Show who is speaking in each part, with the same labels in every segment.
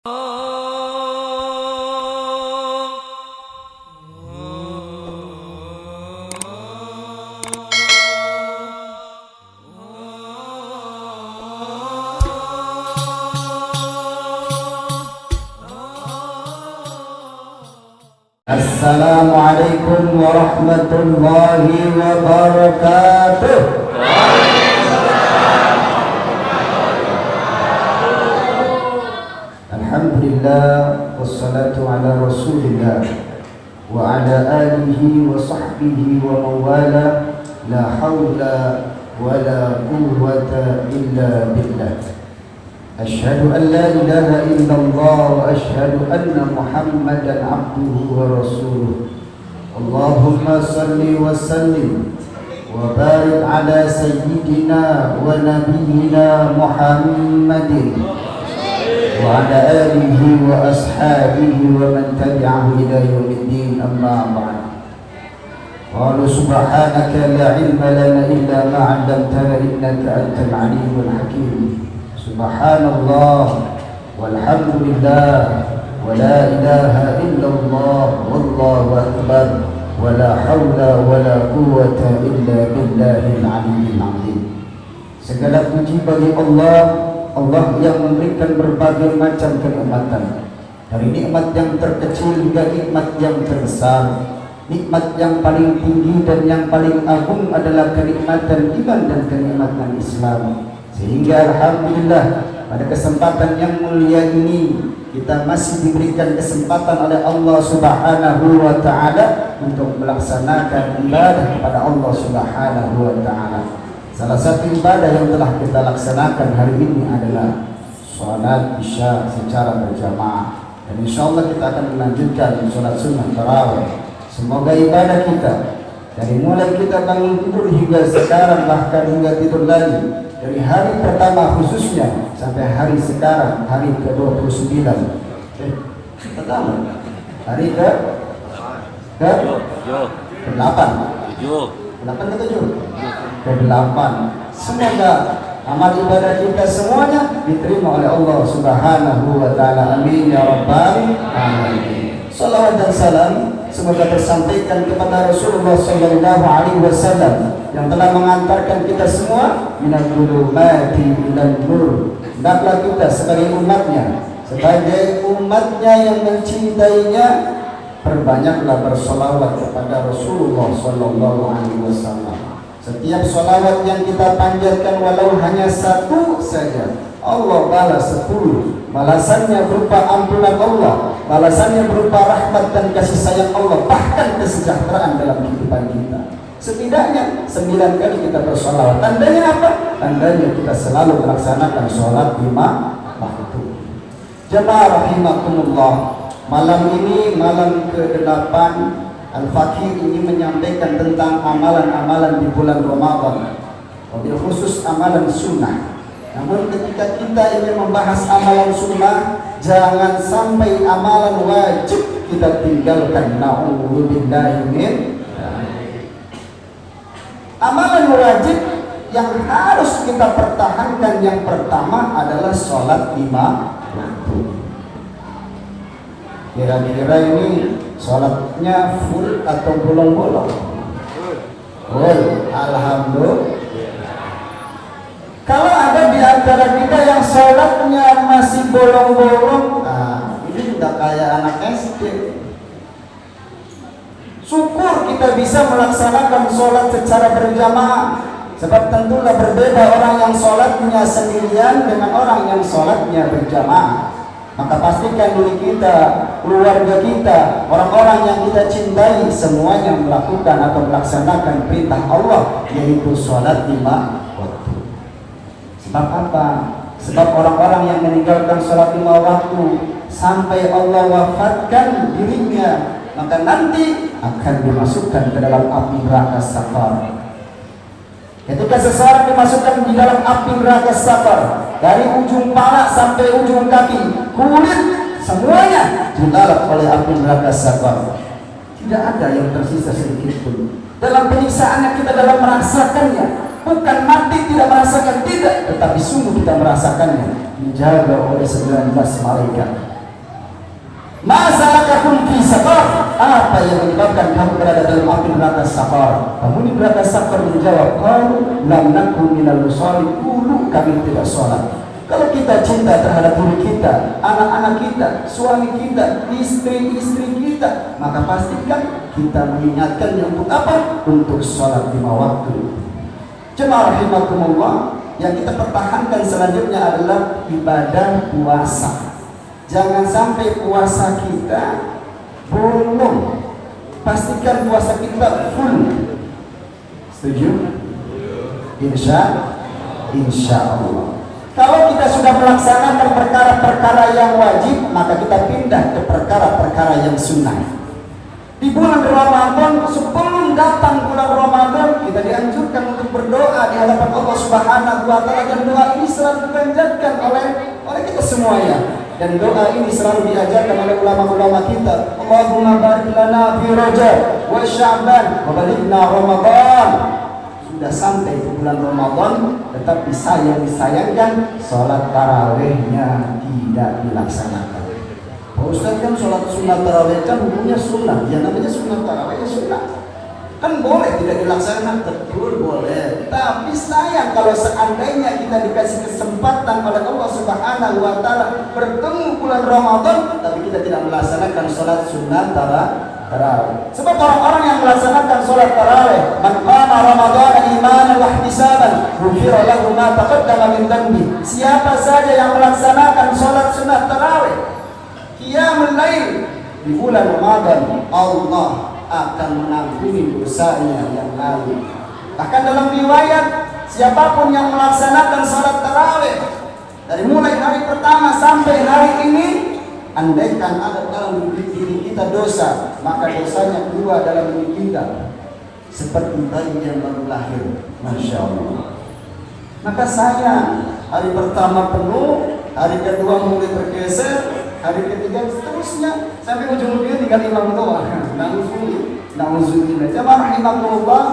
Speaker 1: Assalamualaikum warahmatullahi wabarakatuh. Alhamdulillah wassalatu ala rasulillah wa ala alihi wa sahbihi wa mawala la hawla wa la quwwata illa billah. Asyhadu an la ilaha illallah wa asyhadu anna Muhammadan abduhu wa rasuluh. Allahumma salli wa sallim wa barik ala sayyidina wa nabiyyina Muhammadin wa ala alihi wa ashabihi wa man tabi'ahu ila yaumiddin, amma ba'd. Qalu subhanaka la ilma lana illa ma 'allamtana innaka antal alimul hakim. Subhanallah walhamdulillah wa la ilaha illallah wallahu akbar wa la hawla wa la quwwata illa billahil aliyyil azim. Segala puji bagi Allah, Allah yang memberikan berbagai macam kenikmatan, dari nikmat yang terkecil hingga nikmat yang terbesar. Nikmat yang paling tinggi dan yang paling agung adalah kenikmatan iman dan kenikmatan Islam. Sehingga alhamdulillah pada kesempatan yang mulia ini kita masih diberikan kesempatan oleh Allah Subhanahu wa taala untuk melaksanakan ibadah kepada Allah Subhanahu wa taala. Salah satu ibadah yang telah kita laksanakan hari ini adalah salat Isya secara berjamaah, dan insyaallah kita akan melanjutkan salat sunnah tarawih. Semoga ibadah kita dari mulai kita bangun tidur hingga sekarang, bahkan hingga tidur lagi, dari hari pertama khususnya sampai hari sekarang, hari ke-29, pertama hari ke-8 ke-8, semoga amal ibadah kita semuanya diterima oleh Allah Subhanahu wa taala. Amin ya rabbal alamin. Salawat dan salam semoga tersampaikan kepada Rasulullah sallallahu alaihi wasallam yang telah mengantarkan kita semua minal dhulumati ilal nur. Hendaklah kita sebagai umatnya yang mencintainya, perbanyaklah bersolawat kepada Rasulullah sallallahu alaihi wasallam. Setiap solawat yang kita panjatkan walau hanya satu saja, Allah balas 10. Balasannya berupa ampunan Allah, balasannya berupa rahmat dan kasih sayang Allah, bahkan kesejahteraan dalam kehidupan kita. Setidaknya 9 kali kita bersolawat. Tandanya apa? Tandanya kita selalu melaksanakan sholat 5 waktu. Jemaah rahimakumullah, malam ini malam ke-8 Al-Fakir ini menyampaikan tentang amalan-amalan di bulan Ramadan, wabil khusus amalan sunnah. Namun ketika kita ingin membahas amalan sunnah, jangan sampai amalan wajib kita tinggalkan. Na'udzubillahi min. Amalan wajib yang harus kita pertahankan yang pertama adalah sholat 5 waktu. Kira-kira ini sholatnya full atau bolong-bolong? Full, alhamdulillah. Kalau ada di antara kita yang sholatnya masih bolong-bolong, nah ini udah kayak anak SD. Syukur kita bisa melaksanakan sholat secara berjamaah, sebab tentulah berbeda orang yang sholatnya sendirian dengan orang yang sholatnya berjamaah. Maka pastikan diri kita, keluarga kita, orang-orang yang kita cintai semuanya melakukan atau melaksanakan perintah Allah, yaitu sholat 5 waktu. Sebab apa? Sebab orang-orang yang meninggalkan sholat 5 waktu sampai Allah wafatkan dirinya, maka nanti akan dimasukkan ke dalam api neraka sakar. Ketika seseorang dimasukkan di dalam api neraka sakar, dari ujung kepala sampai ujung kaki, kulit semuanya dilalap oleh api neraka sakar. Tidak ada yang tersisa sedikit pun. Dalam penyiksaannya kita dalam merasakannya,
Speaker 2: bukan mati tidak merasakan, tidak, tetapi sungguh kita merasakannya, dijaga oleh 19 malaikat. Masalakakum fi saqar, apa yang menyebabkan kamu berada dalam api neraka saqar? Penghuni neraka saqar menjawab, qalu lam nakum minal musallin, dulu kami tidak sholat. Kalau kita cinta terhadap diri kita, anak-anak kita, suami kita, istri-istri kita, maka pastikan kita mengingatkannya untuk apa? Untuk sholat 5 waktu. Jemaah rahimakumullah, yang kita pertahankan selanjutnya adalah ibadah puasa. Jangan sampai puasa kita bolong. Pastikan puasa kita full. Setuju? Insya Allah. Kalau kita sudah melaksanakan perkara-perkara yang wajib, maka kita pindah ke perkara-perkara yang sunnah. Di bulan Ramadan, sebelum datang bulan Ramadan, kita dianjurkan untuk berdoa di hadapan Allah Subhanahu wa Ta'ala, dan doa ini selalu dipanjatkan oleh kita semuanya. Dan doa ini selalu diajarkan oleh ulama-ulama kita. Allahumma barik lana fi Rajab wa Sya'ban wa balighna Ramadan. Sudah sampai ke bulan Ramadan, tetapi disayangkan sholat tarawihnya tidak dilaksanakan. Pak Ustaz, kan sholat sunat tarawih kan hukumnya sunnah. Ya namanya sunat tarawih ya sunnah. Kan boleh tidak dilaksanakan, betul boleh. Tapi sayang kalau seandainya kita dikasih kesempatan oleh Allah Subhanahu wa Ta'ala bertemu bulan Ramadan, tapi kita tidak melaksanakan sholat sunat tarawih. Sebab orang-orang yang melaksanakan sholat tarawih, man qama Ramadan imanan wa ihtisaban, ghufira lahu ma taqaddama min dhanbi. Siapa saja yang melaksanakan sholat sunat tarawih, qiyamul lail di bulan Ramadan, Allah akan mengampuni dosanya yang lalu. Bahkan dalam riwayat, siapapun yang melaksanakan salat tarawih dari mulai hari pertama sampai hari ini, andaikan ada dalam diri kita dosa, maka dosanya keluar dalam diri kita seperti bayi yang baru lahir. Masya Allah. Maka saya hari pertama penuh, hari kedua mulai bergeser, hari ketiga seterusnya sampai ujung-ujungnya tinggal imam doang. Nauzubillah. Jemaah rahimakumullah,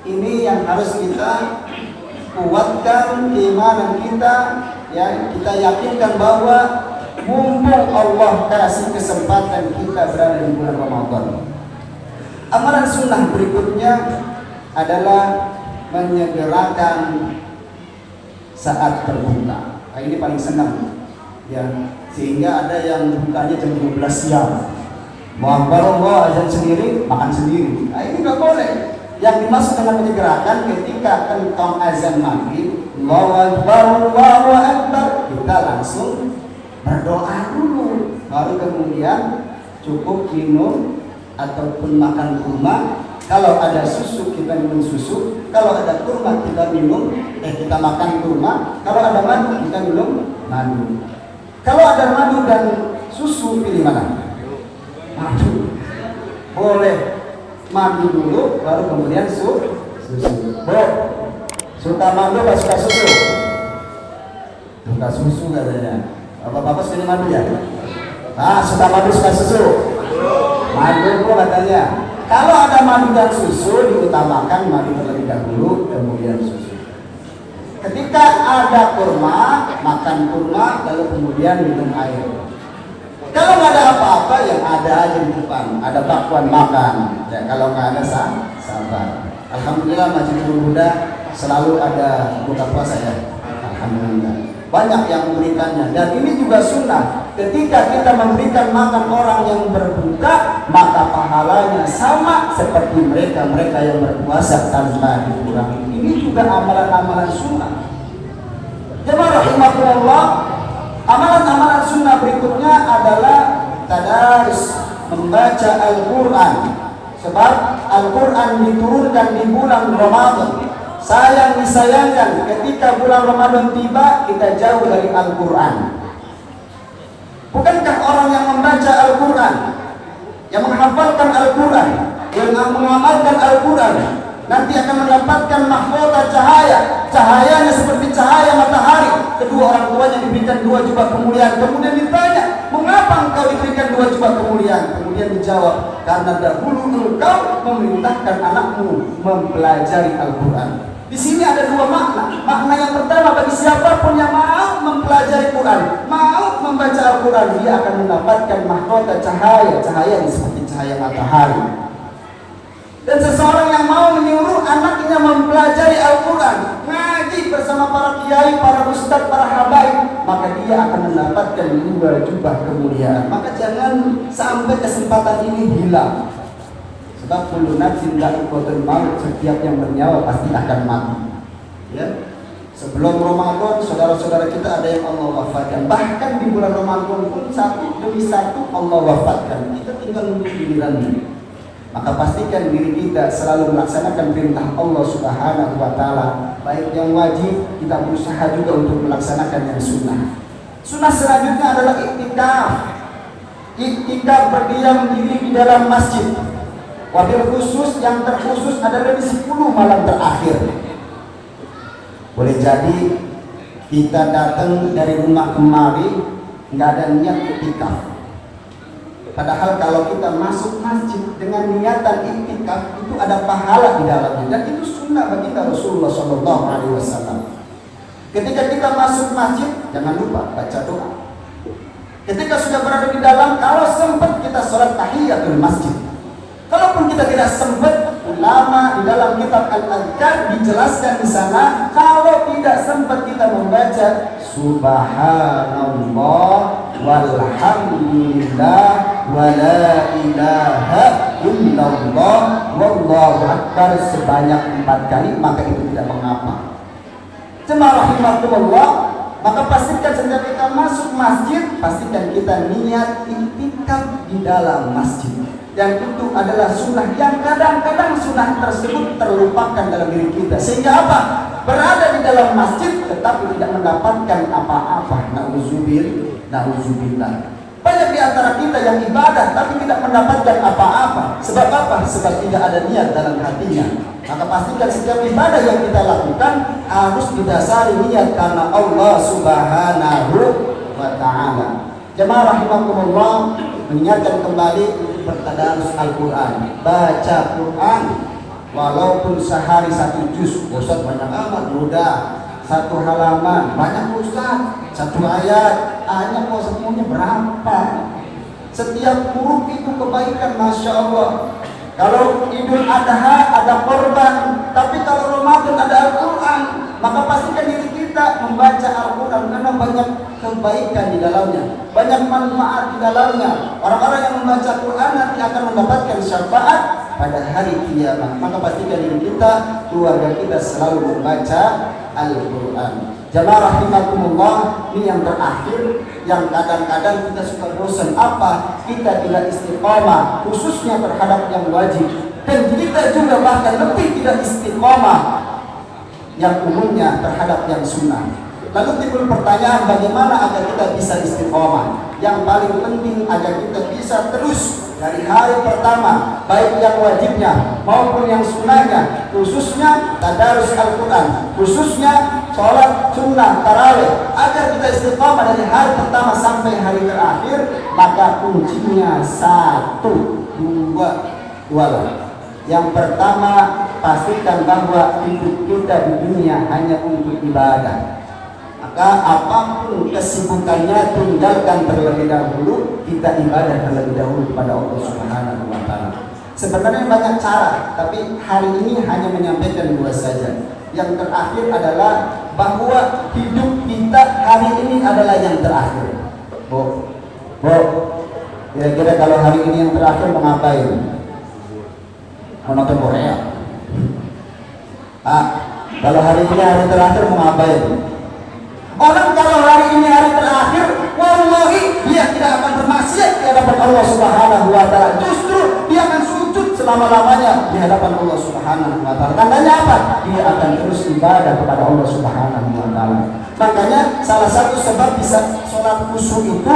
Speaker 2: ini yang harus kita kuatkan keimanan kita, ya, kita yakinkan bahwa mumpung Allah kasih kesempatan kita berada di bulan Ramadan. Amalan sunnah berikutnya adalah menyegerakan saat berbuka. Nah, ini paling senang, ya, sehingga ada yang bukanya jam 12 siang. Mau Allah azan sendiri, makan sendiri. Nah, ini nggak boleh. Yang dimaksud dengan menyegerakan ketika kentong azan maghrib, Allahu Akbar, Allahu Akbar, kita langsung berdoa dulu, baru kemudian cukup minum ataupun makan kurma. Kalau ada susu kita minum susu, kalau ada kurma kita kita makan kurma, kalau ada madu kita minum madu. Kalau ada madu dan susu, pilih mana? Madu. Boleh madu dulu, baru kemudian susu. Suka madu atau suka susu? Suka susu katanya. Bapak-bapak suka madu ya? Suka madu suka susu? Madu katanya. Kalau ada madu dan susu, diutamakan madu terlebih dahulu, kemudian susu. Ketika ada kurma, makan kurma, lalu kemudian minum air. Kalau nggak ada apa-apa, yang ada aja di depan, ada bakwan makan. Ya, kalau nggak ada sabar. Alhamdulillah Masjidul Huda selalu ada buka puasa ya. Alhamdulillah. Banyak yang memberikannya, dan ini juga sunnah. Ketika kita memberikan makan orang yang berbuka, maka pahalanya sama seperti mereka yang berpuasa tanpa dikurangi. Ini juga amalan-amalan sunnah. Jemaah rahimakumullah, amalan-amalan sunnah berikutnya adalah tadarus, membaca Al-Quran. Sebab Al-Quran diturunkan di bulan Ramadan. Disayangkan ketika bulan Ramadan tiba, kita jauh dari Al-Quran. Bukankah orang yang membaca Al-Quran, yang menghafalkan Al-Quran, yang mengamalkan Al-Quran, nanti akan mendapatkan mahkota cahayanya seperti cahaya matahari. Kedua orang tuanya diberikan 2 jubah kemuliaan. Kemudian ditanya, mengapa engkau diberikan 2 jubah kemuliaan? Kemudian dijawab, karena dahulu engkau memerintahkan anakmu mempelajari Al-Quran. Di sini ada dua makna. Makna yang pertama, bagi siapapun yang mau mempelajari Quran, mau membaca Al-Quran, dia akan mendapatkan mahkota cahaya yang seperti cahaya matahari. Dan seseorang yang mau menyuruh anaknya mempelajari Al-Quran, ngaji bersama para kiai, para ustadz, para habaib, maka dia akan mendapatkan dua jubah kemuliaan. Maka jangan sampai kesempatan ini hilang. Sebab kullu nafsin dha'iqatul maut, setiap yang bernyawa pasti akan mati. Ya. Sebelum Ramadan, saudara-saudara kita ada yang Allah wafatkan. Bahkan di bulan Ramadan pun satu demi satu Allah wafatkan. Kita tinggal menunggu gilirannya. Maka pastikan diri kita selalu melaksanakan perintah Allah Subhanahu wa taala, baik yang wajib, kita berusaha juga untuk melaksanakan yang sunnah. Sunnah selanjutnya adalah iktikaf. Iktikaf berdiam diri di dalam masjid. Wabil khusus, yang terkhusus adalah di 10 malam terakhir. Boleh jadi kita datang dari rumah kemari nggak ada niat iktikaf. Padahal kalau kita masuk masjid dengan niatan iktikaf, itu ada pahala di dalamnya, dan itu sunnah bagi Rasulullah SAW. Ketika kita masuk masjid, jangan lupa baca doa. Ketika sudah berada di dalam, kalau sempat kita sholat tahiyatul masjid. Kalaupun kita tidak sempat, ulama di dalam kitab Al-Adhkar dijelaskan di sana, kalau tidak sempat kita membaca Subhanallah walhamdulillah wala ilaha illallah wallahu akbar sebanyak 4 kali, maka itu tidak mengapa. Jemaah rahimakumullah, maka pastikan setiap kita masuk masjid, pastikan kita niat iktikaf di dalam masjid. Dan itu adalah sunnah yang kadang-kadang sunnah tersebut terlupakan dalam diri kita, sehingga apa? Berada di dalam masjid tetapi tidak mendapatkan apa-apa. Nauzubillah. Banyak di antara kita yang ibadah tapi tidak mendapatkan apa-apa. Sebab apa? Sebab tidak ada niat dalam hatinya. Maka pastikan setiap ibadah yang kita lakukan harus didasari niat karena Allah Subhanahu wa ta'ala. Jemaah rahimakumullah, mengingatkan kembali bertadarus Al-Quran, baca Quran walaupun sehari 1 juz. Ustaz banyak amat, mudah 1 halaman, banyak Ustaz 1 ayat, hanya kok semuanya berapa? Setiap huruf itu kebaikan, Masya Allah. Kalau Idul Adha ada korban, tapi kalau Ramadan ada Al-Quran, maka pastikan diri kita membaca Al-Quran karena banyak kebaikan di dalamnya, banyak manfaat di dalamnya. Orang-orang yang membaca Quran nanti akan mendapatkan syafaat pada hari kiamat. Maka pastikan diri kita, keluarga kita selalu membaca Al-Quran. Jamaah rahimakumullah, ini yang terakhir, yang kadang-kadang kita suka bosan. Apa? Kita tidak istiqomah, khususnya terhadap yang wajib. Dan kita juga bahkan lebih tidak istiqomah yang umumnya terhadap yang sunnah. Lalu timbul pertanyaan, bagaimana agar kita bisa istiqomah? Yang paling penting agar kita bisa terus dari hari pertama, baik yang wajibnya maupun yang sunnahnya, khususnya tadarus Al-Quran, khususnya sholat sunnah tarawih, agar kita istiqomah dari hari pertama sampai hari terakhir. Maka kuncinya 1, 2. Yang pertama, pastikan bahwa hidup kita di dunia hanya untuk ibadah. Maka apapun kesibukannya, tinggalkan terlebih dahulu, kita ibadah terlebih dahulu kepada Allah Subhanahu wa ta'ala. Sebenarnya banyak cara, tapi hari ini hanya menyampaikan 2 saja. Yang terakhir adalah bahwa hidup kita hari ini adalah yang terakhir. Kira-kira kalau hari ini yang terakhir mau ngapain? Menonton Korea. Kalau hari ini hari terakhir mau ngapain? Orang kalau hari ini hari terakhir, wallahi dia tidak akan bermaksiat di hadapan Allah Subhanahu wa ta'ala. Justru dia akan sujud selama-lamanya di hadapan Allah Subhanahu wa ta'ala. Tandanya apa? Dia akan terus ibadah kepada Allah Subhanahu wa ta'ala. Makanya salah satu sebab bisa sholat khusyuk itu,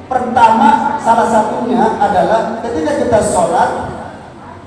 Speaker 2: pertama salah satunya adalah ketika kita sholat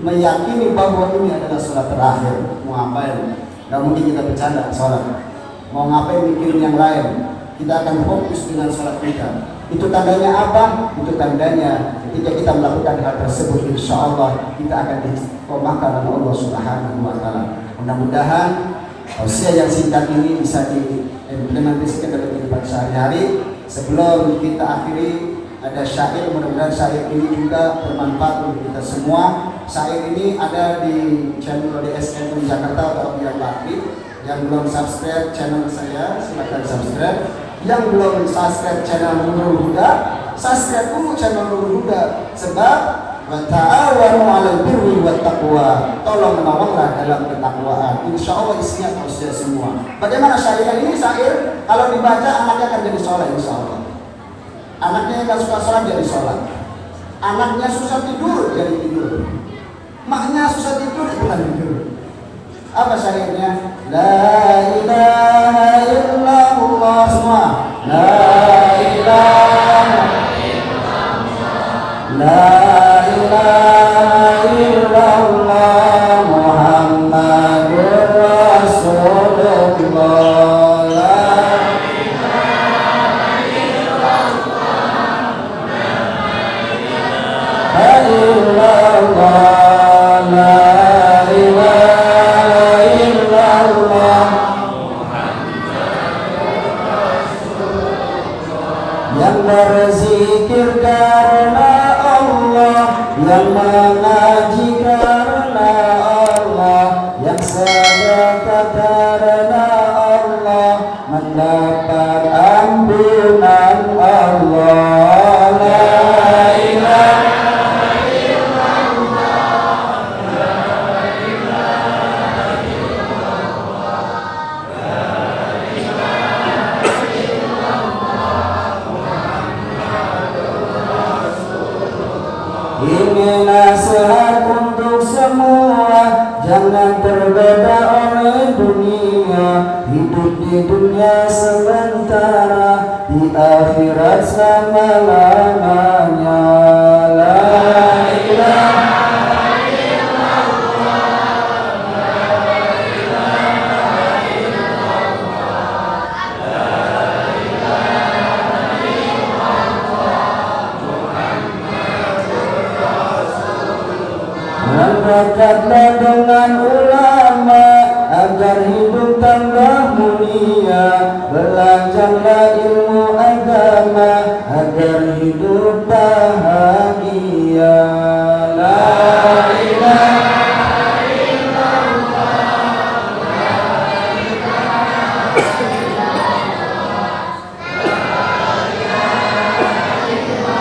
Speaker 2: meyakini bahwa ini adalah sholat terakhir. Mau ngapain? Gak mungkin kita bercanda sholat. Mau ngapain mikirin yang lain, kita akan fokus dengan sholat kita. Itu tandanya apa? Itu tandanya ketika kita melakukan hal tersebut, insya Allah kita akan diistiqomahkan oleh Allah Subhanahu wa ta'ala. Mudah-mudahan tausiah yang singkat ini bisa diimplementasikan dalam kehidupan sehari-hari. Sebelum kita akhiri, ada syair, mudah-mudahan syair ini juga bermanfaat untuk kita semua. Syair ini ada di channel DSN Jakarta atau Biar Bakti. Yang belum subscribe channel saya, silakan subscribe. Yang belum subscribe channel Nurul Huda, subscribe dulu channel Nurul Huda. Sebab wa ta'awanu 'alal birri wat taqwa. Tolong menolonglah dalam ketakwaan. Insyaallah isinya tausiah semua. Bagaimana syair ini? Syair kalau dibaca anaknya akan jadi soleh insyaallah. Anaknya yang gak suka sholat jadi sholat. Anaknya susah tidur jadi tidur. Maknya susah tidur bukan tidur. Apa syairnya? La ilaha illallah, semua. La ilaha illallah. La ilaha illallah Muhammadur Rasulullah. La ilaha illallah. Yang berzikir karena Allah, yang mengaji karena Allah, yang sedekah karena Allah, mendapat ampunan Allah. La ilaha illallah. La ilaha illallah. Ini nasihat untuk semua, jangan terbeda oleh dunia. Hidup di dunia sementara, di akhirat selama-lamanya. La ilaha dekatlah dengan ulama agar hidup tambah mulia. Belajarlah ilmu agama agar hidup bahagia. La ilaha illallah. La ilaha illallah. La ilaha illallah.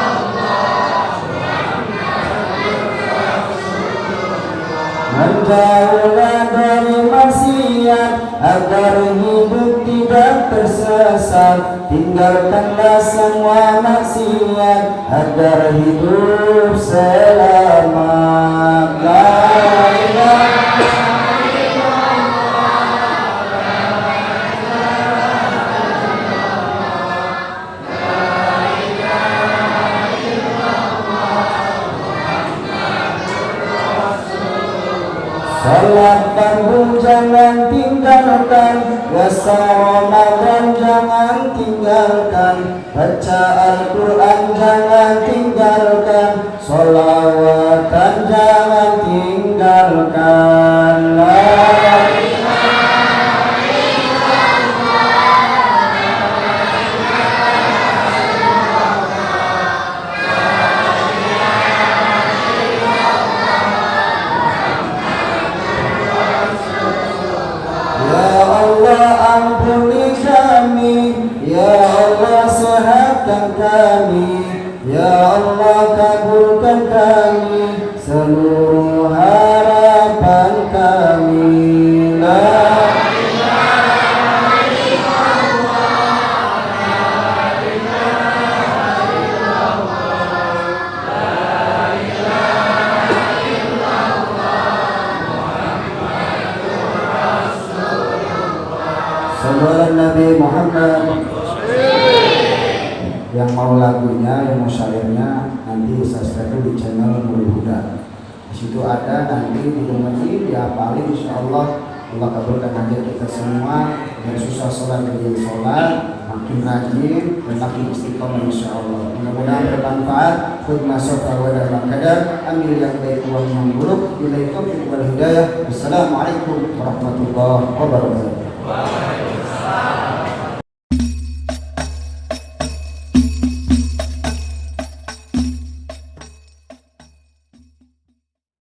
Speaker 2: Menjauhlah dari maksiat agar hidup tidak tersesat. Tinggalkanlah semua maksiat agar hidup selamat. La ilaha salat fardu jangan tinggalkan, puasa Ramadan jangan tinggalkan, baca Al-Quran jangan tinggalkan, sholawatan jangan tinggalkan. La ampuni kami, ya Allah sehatkan kami, ya Allah kabulkan kami seluruh harapan kami. La ilaha illallah. La ilaha illallah. La ilaha illallah Muhammadur Rasulullah. Saudara Nabi Muhammad. Yang mau lagunya, yang mau syairnya nanti subscribe di channel Nurul Huda. Di situ ada nanti didengerin, dihafalin, insyaallah Allah kabulkan hajat kita semua. Yang susah sholat jadi sholat,
Speaker 1: makin rajin dan makin istiqomah insyaallah. Mudah-mudahan bermanfaat. Khudmah sofa wa dalam kadar. Ambil yang baik, buang yang buruk. Billahi taufiq wal hidayah. Wassalamualaikum warahmatullahi wabarakatuh.